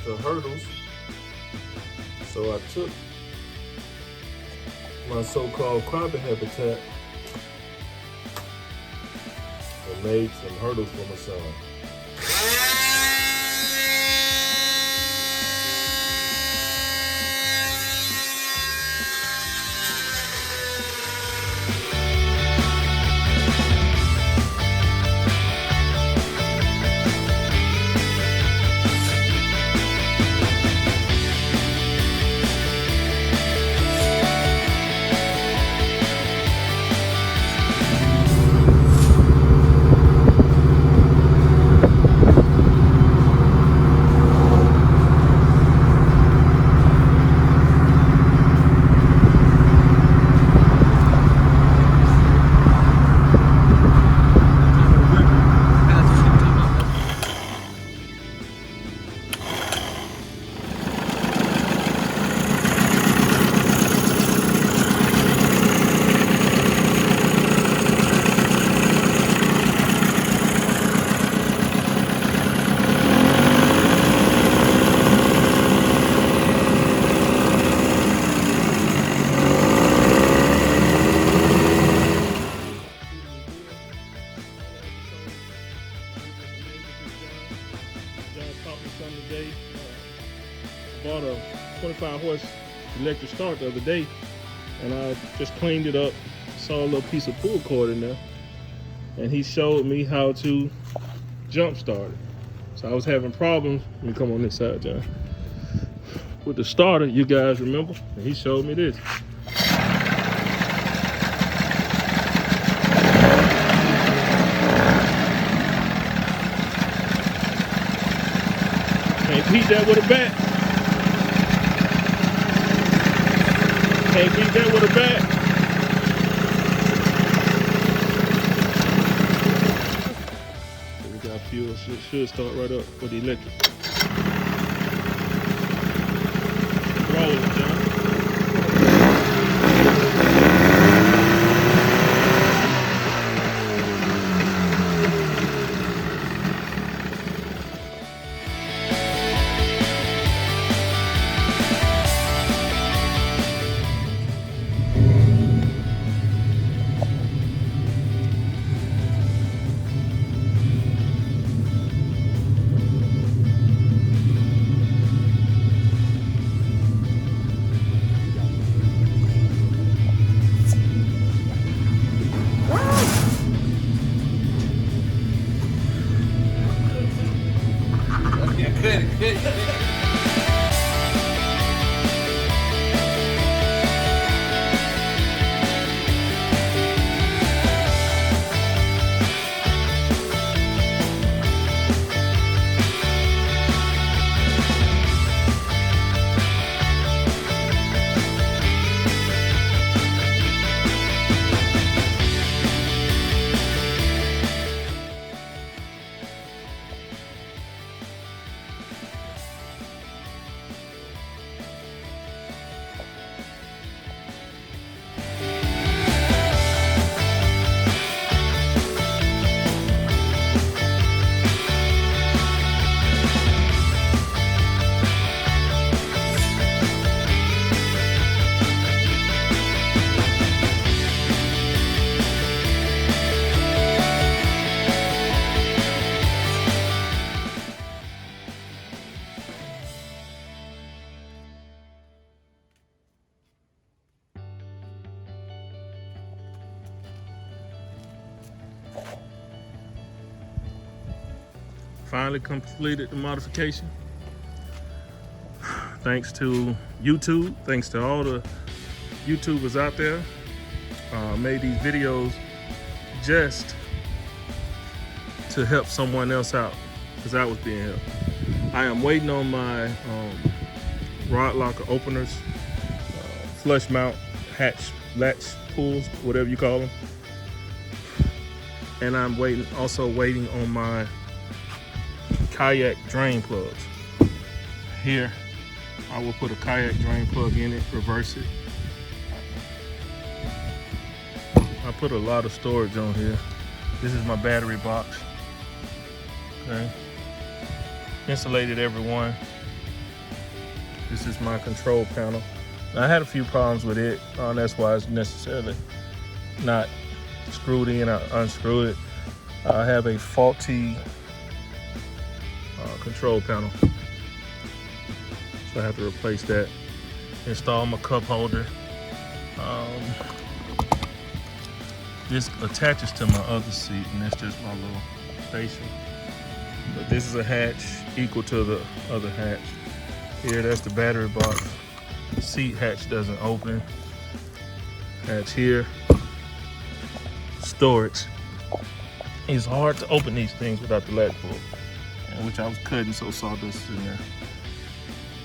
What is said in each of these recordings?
the hurdles. So I took my so-called crappie habitat and made some hurdles for my son. Today, bought a 25 horse electric start the other day, and I just cleaned it up. Saw a little piece of pull cord in there, and he showed me how to jump start it. So I was having problems. Let me come on this side, John. With the starter, you guys remember? And he showed me this. Can't beat that with a bat. Can't beat that with a bat. So we got fuel, so it should start right up with the electric. Rolling, John. Good. Finally completed the modification. Thanks to YouTube, thanks to all the YouTubers out there. Made these videos just to help someone else out, because I was being helped. I am waiting on my rod locker openers, flush mount, latch pulls, whatever you call them. And I'm also waiting on my kayak drain plugs. Here, I will put a kayak drain plug in it, reverse it. I put a lot of storage on here. This is my battery box. Okay. Insulated every one. This is my control panel. I had a few problems with it. That's why it's necessarily not screwed in. I unscrewed it. I have a faulty control panel, so I have to replace that. Install my cup holder. This attaches to my other seat, and that's just my little station. But this is a hatch equal to the other hatch. Here, that's the battery box. The seat hatch doesn't open. Hatch here. Storage. It's hard to open these things without the latch pull, which I was cutting, so sawdust is in there.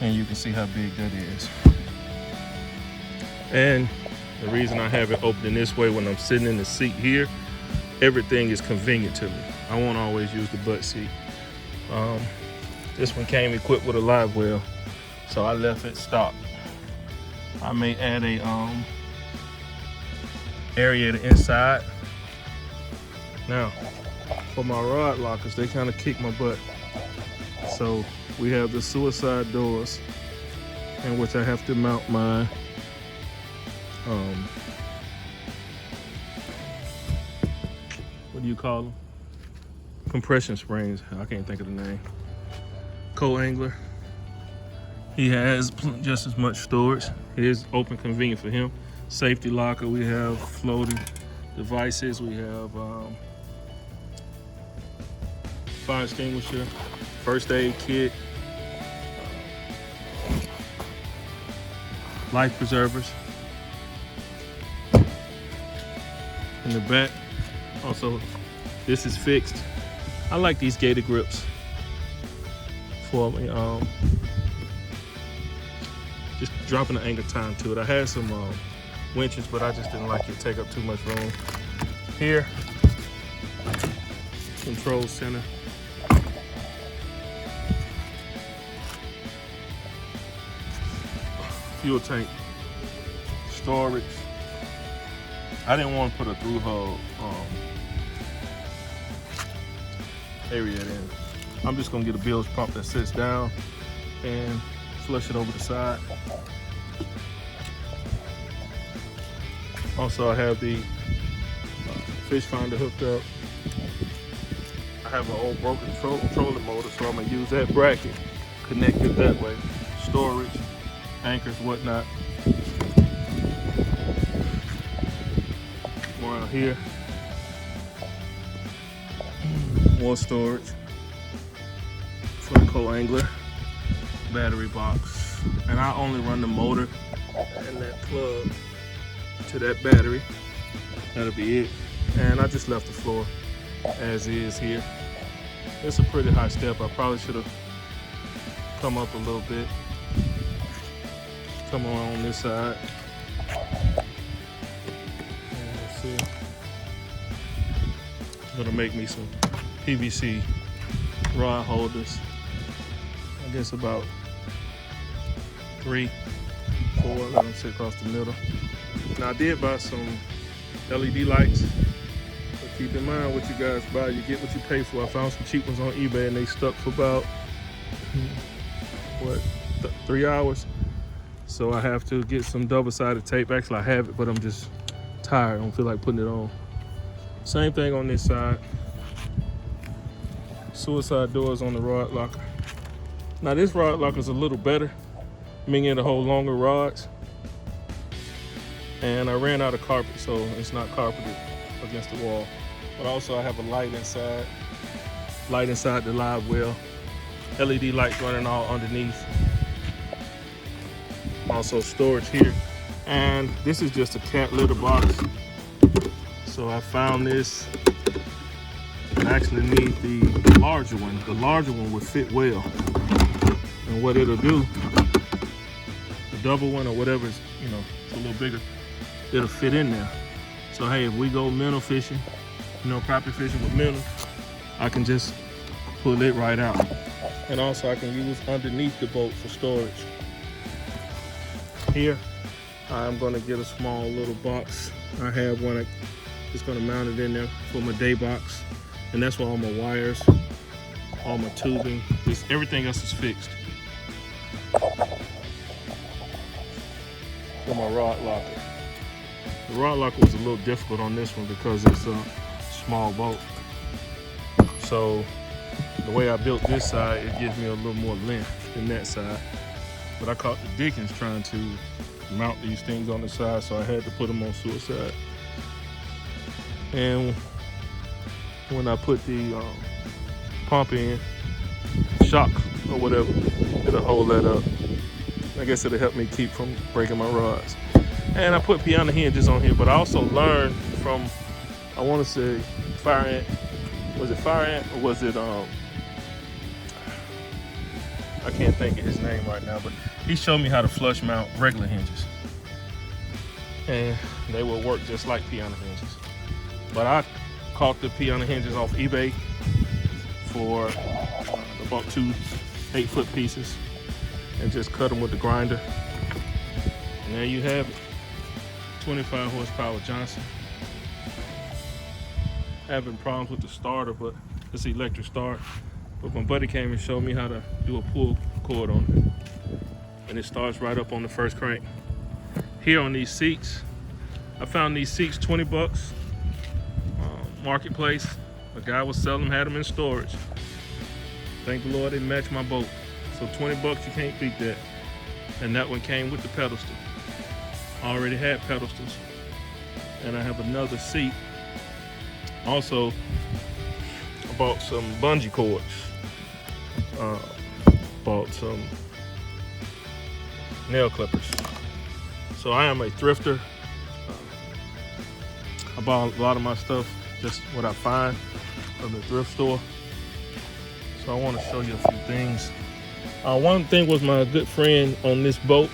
And you can see how big that is. And the reason I have it open this way when I'm sitting in the seat here, everything is convenient to me. I won't always use the butt seat. This one came equipped with a live well, so I left it stock. I may add a aerator inside. Now, for my rod lockers, they kind of kick my butt. So we have the suicide doors, in which I have to mount my what do you call them? Compression springs. I can't think of the name. Co-angler. He has just as much storage. It is open, convenient for him. Safety locker. We have floating devices. We have fire extinguisher, first aid kit, life preservers. In the back, also, this is fixed. I like these gator grips for me. Just dropping the anchor time to it. I had some winches, but I just didn't like it take up too much room. Here, control center. Fuel tank, storage. I didn't want to put a through hole area in. I'm just gonna get a bilge pump that sits down and flush it over the side. Also, I have the fish finder hooked up. I have an old broken trolling motor, so I'm gonna use that bracket, connect it that way. Storage, anchors, whatnot. More out here. More storage for the co-angler. Battery box. And I only run the motor and that plug to that battery. That'll be it. And I just left the floor as is here. It's a pretty high step. I probably should have come up a little bit. Come on this side. And let's see. I'm gonna make me some PVC rod holders. I guess about 3, 4, let them sit across the middle. Now I did buy some LED lights, but keep in mind what you guys buy, you get what you pay for. I found some cheap ones on eBay and they stuck for about, 3 hours. So I have to get some double-sided tape. Actually I have it, but I'm just tired. I don't feel like putting it on. Same thing on this side. Suicide doors on the rod locker. Now this rod locker is a little better, meaning to hold longer rods. And I ran out of carpet, so it's not carpeted against the wall. But also I have a light inside the live well. LED lights running all underneath. Also storage here. And this is just a cat litter box. So I found this. I actually need the larger one. The larger one would fit well. And what it'll do, the double one or whatever is, it's a little bigger, it'll fit in there. So hey, if we go minnow fishing, crappie fishing with minnow, I can just pull it right out. And also I can use underneath the boat for storage. Here, I'm gonna get a small little box. I have one that is gonna mount it in there for my day box. And that's where all my wires, all my tubing, everything else is fixed. for my rod locker. The rod locker was a little difficult on this one because it's a small boat. So the way I built this side, it gives me a little more length than that side. But I caught the dickens trying to mount these things on the side, so I had to put them on suicide. And when I put the pump in, shock or whatever, it'll hold that up. I guess it'll help me keep from breaking my rods. And I put piano hinges on here, but I also learned from, I want to say Fire Ant. Was it Fire Ant or was it, I can't think of his name right now, but he showed me how to flush mount regular hinges. And they will work just like piano hinges. But I caught the piano hinges off eBay for about 2 8-foot pieces and just cut them with the grinder. And there you have it. 25 horsepower Johnson. Having problems with the starter, but it's electric start. But my buddy came and showed me how to do a pull cord on it. And it starts right up on the first crank. Here on these seats, I found these seats 20 bucks. Marketplace. A guy was selling them, had them in storage. Thank the Lord they matched my boat. So 20 bucks, you can't beat that. And that one came with the pedestal. I already had pedestals. And I have another seat. Also, I bought some bungee cords. Bought some nail clippers. So I am a thrifter. I bought a lot of my stuff, just what I find from the thrift store. So I want to show you a few things. One thing was my good friend on this boat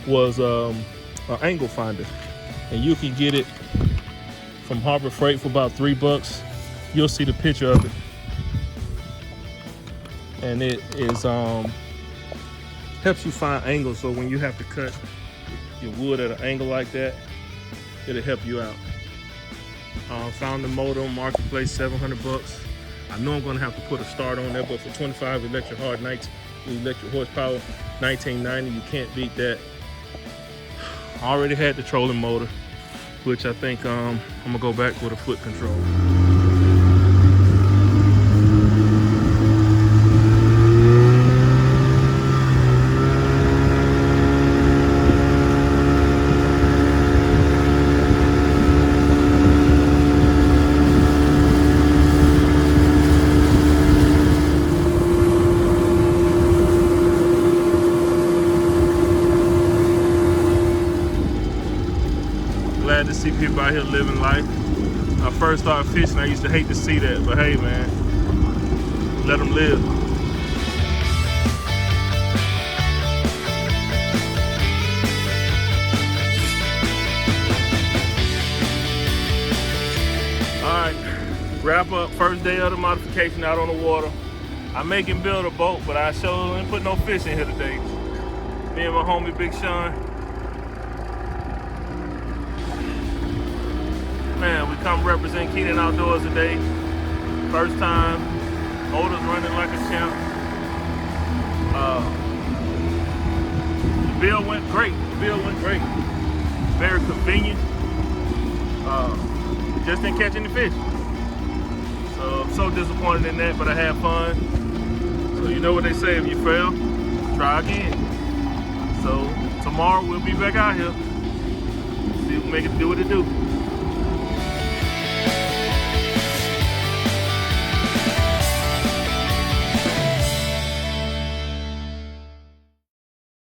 was an angle finder. And you can get it from Harbor Freight for about 3 bucks. You'll see the picture of it. And it is helps you find angles, so when you have to cut your wood at an angle like that, it'll help you out. Found the motor on Marketplace, 700 bucks. I know I'm gonna have to put a start on there, but for 25 electric horsepower, 1990, you can't beat that. I already had the trolling motor, which I think I'm gonna go back with a foot control. Glad to see people out here living life. When I first started fishing, I used to hate to see that, but hey man, let them live. All right, wrap up, first day of the modification out on the water. I make him build a boat, but I sure didn't put no fish in here today. Me and my homie Big Sean. Man, we come represent Keenan Outdoors today. First time, motor's running like a champ. The bill went great. Very convenient. Just didn't catch any fish. So I'm so disappointed in that, but I had fun. So you know what they say, if you fail, try again. So tomorrow we'll be back out here. See if we make it do what it do.